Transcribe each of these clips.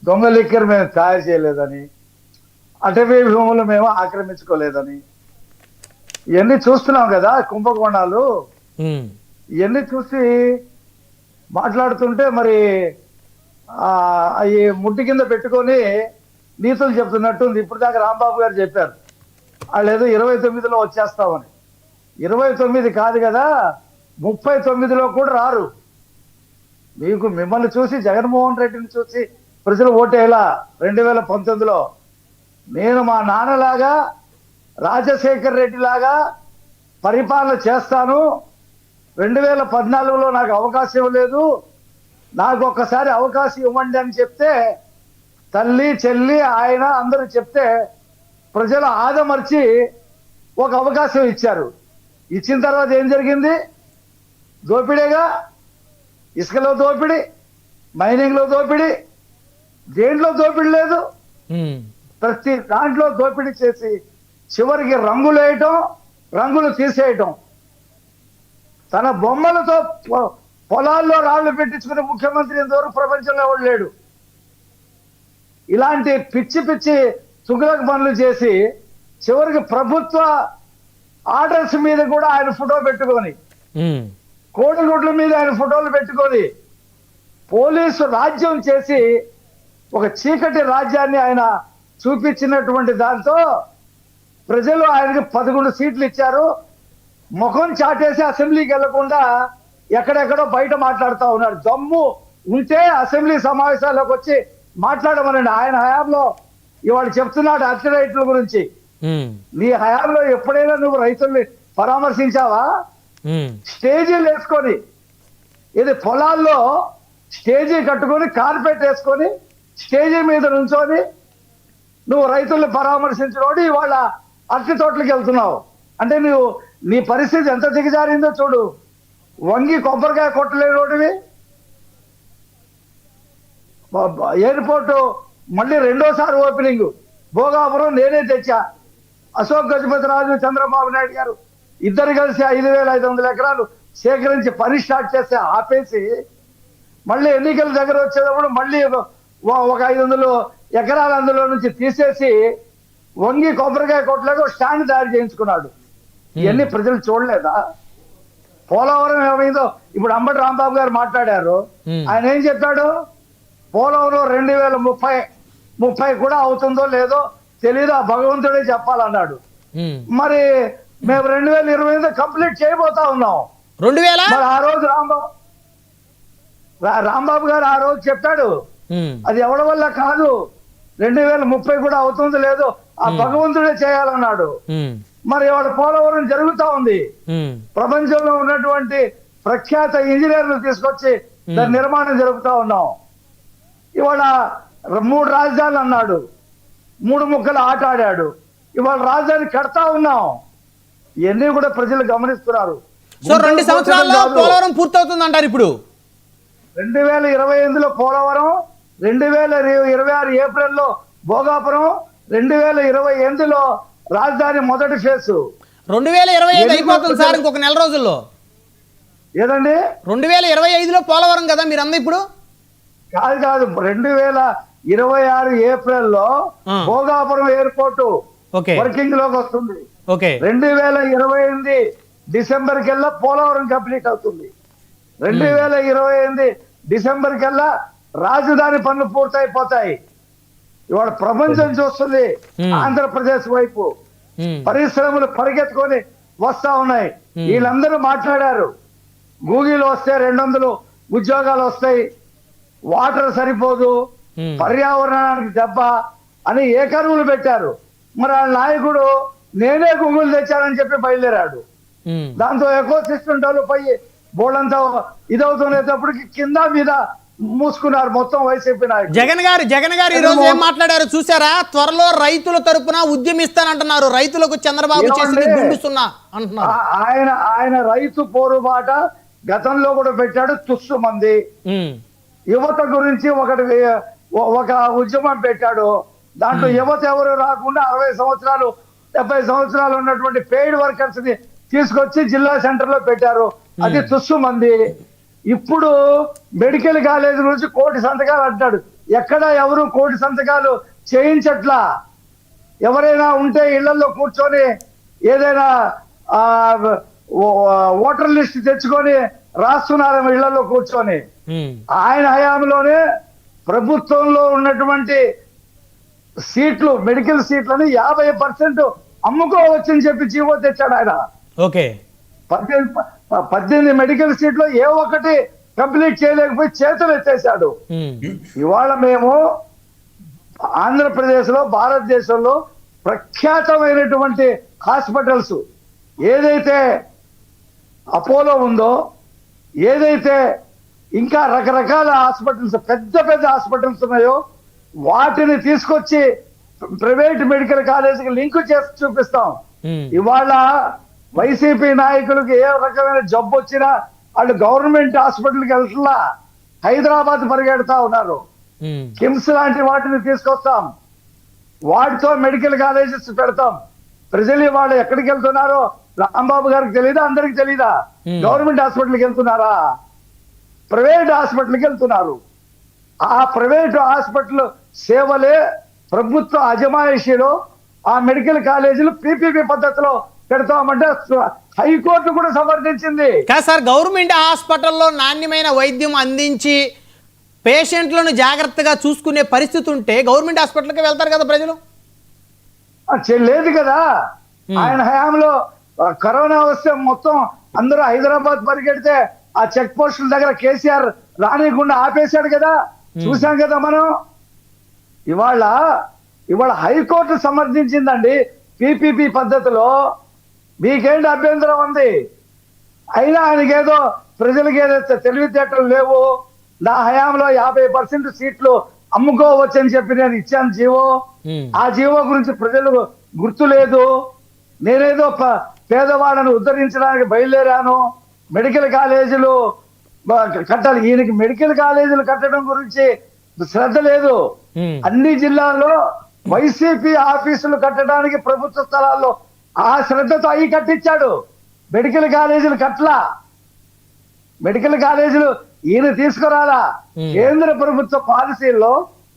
దొంగ లిక్కర్ మేము తయారు చేయలేదని, అటవీ భూములు మేము ఆక్రమించుకోలేదని, ఇవన్నీ చూస్తున్నాం కదా కుంభకోణాలు. ఇవన్నీ చూసి మాట్లాడుతుంటే మరి అవి ముట్టి కింద పెట్టుకొని నీతులు చెప్తున్నట్టుంది. ఇప్పుడు దాకా రాంబాబు గారు చెప్పారు వాళ్ళు ఏదో 29లో వచ్చేస్తామని. 29 కాదు కదా, 39లో కూడా రారు. మిమ్మల్ని చూసి, జగన్మోహన్ రెడ్డిని చూసి ప్రజలు ఓటేలా 2019లో. నేను మా నాన్నలాగా, రాజశేఖర్ రెడ్డి లాగా పరిపాలన చేస్తాను, 2014లో నాకు అవకాశం లేదు, నాకు ఒక్కసారి అవకాశం ఇవ్వండి అని చెప్తే, తల్లి చెల్లి ఆయన అందరూ చెప్తే ప్రజలు ఆదమర్చి ఒక అవకాశం ఇచ్చారు. ఇచ్చిన తర్వాత ఏం జరిగింది? దోపిడేగా. ఇసుకలో దోపిడి, మైనింగ్లో దోపిడి, దేంట్లో దోపిడి లేదు. ప్రతి దాంట్లో దోపిడీ చేసి చివరికి రంగులు వేయటం, రంగులు తీసేయటం. తన బొమ్మలతో పొలాల్లో రాళ్లు పెట్టించుకునే ముఖ్యమంత్రి ఇంతవరకు ప్రపంచంలో ఎవడు లేడు. ఇలాంటి పిచ్చి పిచ్చి తుగ్లక్ పనులు చేసి చివరికి ప్రభుత్వ ఆర్డర్స్ మీద కూడా ఆయన ఫోటో పెట్టుకొని, కోడిగుడ్ల మీద ఆయన ఫోటోలు పెట్టుకొని పోలీసు రాజ్యం చేసి ఒక చీకటి రాజ్యాన్ని ఆయన చూపించినటువంటి దాంతో ప్రజలు ఆయనకి 11 సీట్లు ఇచ్చారు. ముఖం చాటేసి అసెంబ్లీకి వెళ్లకుండా ఎక్కడెక్కడో బయట మాట్లాడుతూ ఉన్నాడు. దమ్ము ఉంటే అసెంబ్లీ సమావేశాల్లోకి వచ్చి మాట్లాడమనండి. ఆయన హయాంలో ఇవాళ చెప్తున్నాడు అతి రైతుల గురించి. నీ హయాంలో ఎప్పుడైనా నువ్వు రైతుల్ని పరామర్శించావా? స్టేజీలు వేసుకొని, ఇది పొలాల్లో స్టేజీ కట్టుకొని కార్పెట్ వేసుకొని స్టేజీ మీద నుంచొని నువ్వు రైతుల్ని పరామర్శించడం ఇవాళ అరటి తోటలకు వెళ్తున్నావు అంటే నీ పరిస్థితి ఎంత దిగజారిందో చూడు. వంగి కొబ్బరికాయ కొట్టలేనోటివి. ఎయిర్పోర్టు మళ్ళీ రెండోసారి ఓపెనింగ్ భోగాపురం నేనే తెచ్చా. అశోక్ గజపతిరాజు, చంద్రబాబు నాయుడు గారు ఇద్దరు కలిసి 5,500 ఎకరాలు సేకరించి పని స్టార్ట్ చేస్తే ఆపేసి, మళ్ళీ ఎన్నికల దగ్గర వచ్చేటప్పుడు మళ్ళీ ఒక 500 ఎకరాలు అందులో నుంచి తీసేసి వంగి కొబ్బరికాయ కొట్టలేక స్టాండ్ తయారు చేయించుకున్నాడు. ఇవన్నీ ప్రజలు చూడలేదా? పోలవరం ఏమైందో ఇప్పుడు అంబటి రాంబాబు గారు మాట్లాడారు. ఆయన ఏం చెప్పాడు? పోలవరం 2030 కూడా అవుతుందో లేదో తెలీదు, ఆ భగవంతుడే చెప్పాలన్నాడు. మరి మేము 2028 కంప్లీట్ చేయబోతా ఉన్నాం. 2000 మరి ఆ రోజు రాంబాబు గారు ఆ రోజు చెప్పాడు అది ఎవరి వల్ల కాదు, 2030 కూడా అవుతుందో లేదో ఆ భగవంతుడే చేయాలన్నాడు. మరి ఇవాళ పోలవరం జరుగుతా ఉంది. ప్రపంచంలో ఉన్నటువంటి ప్రఖ్యాత ఇంజనీర్లు తీసుకొచ్చి దాని నిర్మాణం జరుపుతా ఉన్నాం. ఇవాళ 3 రాజధానులు అన్నాడు, 3 ముక్కలు ఆట ఆడాడు. ఇవాళ రాజధాని కడతా ఉన్నాం. ఇవన్నీ కూడా ప్రజలు గమనిస్తున్నారు. సో 2 సంవత్సరాల్లో పోలవరం పూర్తవుతుంది అంటారు. ఇప్పుడు 2028లో పోలవరం, 2026 ఏప్రిల్లో భోగాపురం, 2028లో రాజధాని మొదటి ఫేసు. 2025 అయిపోతుంది సార్, ఇంకొక నెల రోజుల్లో. ఏదండి? 2025లో పోలవరం కదా మీరు అంది ఇప్పుడు? కాదు, 2026 ఏప్రిల్లో భోగాపురం ఎయిర్పోర్టు వర్కింగ్ లోకి వస్తుంది. 2028 డిసెంబర్ కల్లా పోలవరం కంప్లీట్ అవుతుంది. 2028 డిసెంబర్ కల్లా రాజధాని పనులు పూర్తయిపోతాయి. ఇవాళ ప్రపంచం చూస్తుంది ఆంధ్రప్రదేశ్ వైపు. పరిశ్రమలు పరిగెత్తుకొని వస్తా ఉన్నాయి. వీళ్ళందరూ మాట్లాడారు, గూగుల్ వస్తే 200 ఉద్యోగాలు వస్తాయి, వాటర్ సరిపోదు, పర్యావరణానికి దెబ్బ అని ఏకరువులు పెట్టారు. మరి ఆ నాయకుడు నేనే గూగుల్ తెచ్చానని చెప్పి బయలుదేరాడు. దాంతో ఎకో సిస్టమ్ డెవలప్ అయ్యి బోర్డంతా ఇదవుతున్నప్పటికి కింద మీద మూసుకున్నారు మొత్తం వైసీపీ నాయకులు. జగన్ గారు ఈ రోజు ఏం మాట్లాడారు చూసారా? త్వరలో రైతుల తరపున ఉద్యమిస్తానంటున్నారు. రైతులకు చంద్రబాబు చేసింది గుండుస్తున్నా అంటున్నారు. ఆయన రైతు పోరుబాట గతంలో కూడా పెట్టాడు. తుస్సు మంది యువత గురించి ఒక ఉద్యమం పెట్టాడు. దాంట్లో యువత ఎవరు రాకుండా 60 సంవత్సరాలు 70 సంవత్సరాలు ఉన్నటువంటి పెయిడ్ వర్కర్స్ ని తీసుకొచ్చి జిల్లా సెంటర్ లో పెట్టారు. అది తుస్సు మంది. ఇప్పుడు మెడికల్ కాలేజ్ గురించి 1,00,00,000 సంతకాలు అంటాడు. ఎక్కడ ఎవరు కోటి సంతకాలు చేయించట్లా. ఎవరైనా ఉంటే ఇళ్లలో కూర్చొని ఏదైనా ఓటర్ లిస్ట్ తెచ్చుకొని రాస్తున్నారేమో ఇళ్లలో కూర్చొని. ఆయన హయాంలోనే ప్రభుత్వంలో ఉన్నటువంటి సీట్లు, మెడికల్ సీట్లని 50% అమ్ముకోవచ్చని చెప్పి జీవో తెచ్చాడు ఆయన. ఓకే, 18 మెడికల్ సీట్లు ఏ ఒక్కటి కంప్లీట్ చేయలేకపోయి చేతులు ఎత్తేశాడు. ఇవాళ మేము ఆంధ్రప్రదేశ్ లో, భారతదేశంలో ప్రఖ్యాతమైనటువంటి హాస్పిటల్స్ ఏదైతే అపోలో ఉందో, ఏదైతే ఇంకా రకరకాల హాస్పిటల్స్, పెద్ద పెద్ద హాస్పిటల్స్ ఉన్నాయో వాటిని తీసుకొచ్చి ప్రైవేట్ మెడికల్ కాలేజీకి లింక్ చేసి చూపిస్తాం. ఇవాళ వైసీపీ నాయకులకు ఏ రకమైన జబ్బు వచ్చినా వాళ్ళు గవర్నమెంట్ హాస్పిటల్కి వెళ్తున్నా హైదరాబాద్ పరిగెడతా ఉన్నారు. కిమ్స్ లాంటి వాటిని తీసుకొస్తాం, వాటితో మెడికల్ కాలేజెస్ పెడతాం. ప్రజలు వాళ్ళు ఎక్కడికి వెళ్తున్నారో రాంబాబు గారికి తెలీదా? అందరికి తెలీదా? గవర్నమెంట్ హాస్పిటల్కి వెళ్తున్నారా? ప్రైవేట్ హాస్పిటల్కి వెళ్తున్నారు. ఆ ప్రైవేట్ హాస్పిటల్ సేవలే ప్రభుత్వ అజమాయిషీలో ఆ మెడికల్ కాలేజీలు పీపీపీ పద్ధతిలో పెడతామంటే హైకోర్టు కూడా సమర్థించింది. కాదు సార్, గవర్నమెంట్ హాస్పిటల్లో నాణ్యమైన వైద్యం అందించి పేషెంట్లను జాగ్రత్తగా చూసుకునే పరిస్థితి ఉంటే గవర్నమెంట్ హాస్పిటల్కి వెళ్తారు కదా ప్రజలు. లేదు కదా. ఆయన హయాంలో కరోనా వస్తే మొత్తం అందరూ హైదరాబాద్ పరిగెడితే ఆ చెక్ పోస్టుల దగ్గర కేసీఆర్ రానియకుండా ఆపేశాడు కదా, చూసాం కదా మనం. ఇవాళ హైకోర్టు సమర్థించిందండి పీపీపీ పద్ధతిలో. మీకేంటి అభ్యంతరం ఉంది? అయినా ఆయనకేదో ప్రజలకి ఏదైతే తెలివితేటలు లేవు, నా హయాంలో 50% సీట్లు అమ్ముకోవచ్చని చెప్పి నేను ఇచ్చాను జీవో. ఆ జీవో గురించి ప్రజలకు గుర్తు లేదు. నేనేదో పేదవాళ్ళను ఉద్ధరించడానికి బయలుదేరాను. మెడికల్ కాలేజీలు కట్టాలి, ఈయనకి మెడికల్ కాలేజీలు కట్టడం గురించి శ్రద్ధ లేదు. అన్ని జిల్లాల్లో వైసీపీ ఆఫీసులు కట్టడానికి ప్రభుత్వ స్థలాల్లో ఆ శ్రద్ధతో అవి కట్టించాడు. మెడికల్ కాలేజీలు కట్టలా. మెడికల్ కాలేజీలు ఈయన తీసుకురాలా. కేంద్ర ప్రభుత్వ పాలసీల్లో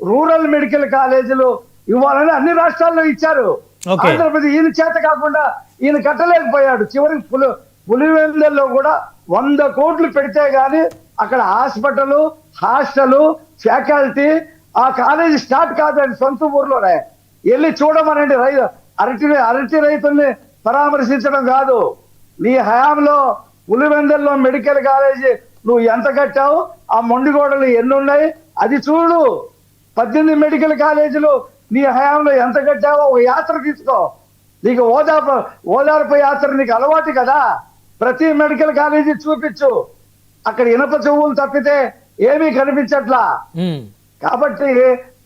రూరల్ మెడికల్ కాలేజీలు ఇవ్వాలని అన్ని రాష్ట్రాల్లో ఇచ్చారు. ఆంధ్రప్రదేశ్ ఈయన చేత కాకుండా ఈయన కట్టలేకపోయాడు. చివరికి పులివెందుల్లో కూడా 100 కోట్లు పెడితే గాని అక్కడ హాస్పిటల్, హాస్టల్, ఫ్యాకల్టీ, ఆ కాలేజీ స్టార్ట్ కాదండి. సొంత ఊర్లోనే వెళ్ళి చూడమనండి. అరటి రైతుల్ని పరామర్శించడం కాదు. నీ హయాంలో పులివెందుల్లో మెడికల్ కాలేజీ నువ్వు ఎంత కట్టావు, ఆ మొండిగోడలు ఎన్ని ఉన్నాయి అది చూడు. 18 మెడికల్ కాలేజీలు నీ హయాంలో ఎంత కట్టావో ఒక యాత్ర తీసుకో. నీకు ఓదార్పు యాత్ర నీకు అలవాటు కదా. ప్రతి మెడికల్ కాలేజీ చూపించు. అక్కడ ఇనప చెవులు తప్పితే ఏమీ కనిపించట్లా. కాబట్టి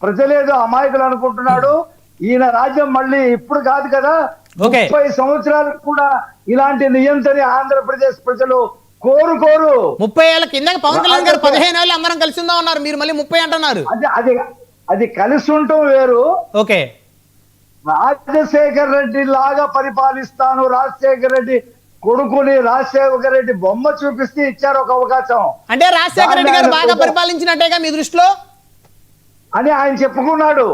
ప్రజలేదో అమాయకులు అనుకుంటున్నాడు. ఈయన రాజ్యం మళ్ళీ ఇప్పుడు కాదు కదా, 30 సంవత్సరాలకు కూడా ఇలాంటి నియంత్రణ ఆంధ్రప్రదేశ్ ప్రజలు కోరుకోరు. 30 ఏళ్ల కింద పవన్ కళ్యాణ్ గారు 15 ఏళ్ళు అందరం కలిసి ఉందా ఉన్నారు, మీరు మళ్ళీ 30 అంటున్నారు. అది కలిసి ఉండటం వేరు. ఓకే, రాజశేఖర్ రెడ్డి లాగా పరిపాలిస్తాను, రాజశేఖర్ రెడ్డి కొడుకుని రాజశేఖర్ రెడ్డి బొమ్మ చూపిస్తే ఇచ్చారు ఒక అవకాశం. అంటే రాజశేఖర రెడ్డి గారు బాగా పరిపాలించినట్టేగా మీ దృష్టిలో అని ఆయన చెప్పుకున్నాడు.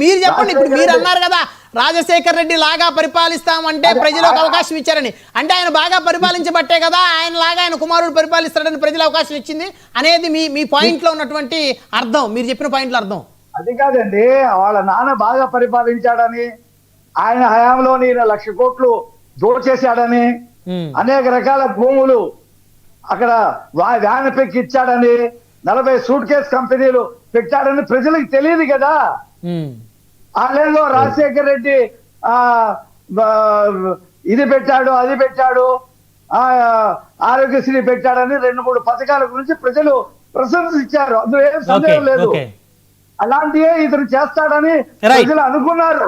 మీరు చెప్పండి. ఇప్పుడు మీరు అన్నారు కదా రాజశేఖర్ రెడ్డి లాగా పరిపాలిస్తామంటే ప్రజలు ఒక అవకాశం ఇచ్చారని. అంటే ఆయన బాగా పరిపాలించబట్టే కదా ఆయన లాగా ఆయన కుమారుడు పరిపాలిస్తాడని ప్రజలు అవకాశం ఇచ్చింది అనేది మీ పాయింట్ లో ఉన్నటువంటి అర్థం, మీరు చెప్పిన పాయింట్లో అర్థం. అది కాదండి, వాళ్ళ నాన్న బాగా పరిపాలించాడని, ఆయన హయాంలో ఈయన 1,00,000 కోట్లు దోచేశాడని, అనేక రకాల భూములు అక్కడ వ్యాన్ పెక్కి ఇచ్చాడని, 40 సూట్ కేస్ కంపెనీలు పెట్టాడని ప్రజలకు తెలియదు కదా. వాళ్ళేదో రాజశేఖర్ రెడ్డి ఇది పెట్టాడు, అది పెట్టాడు, ఆరోగ్యశ్రీ పెట్టాడని 2-3 పథకాల గురించి ప్రజలు ప్రశంసించారు. అందులో ఏం సందేహం లేదు. అలాంటివే ఇతను చేస్తాడని ప్రజలు అనుకున్నారు.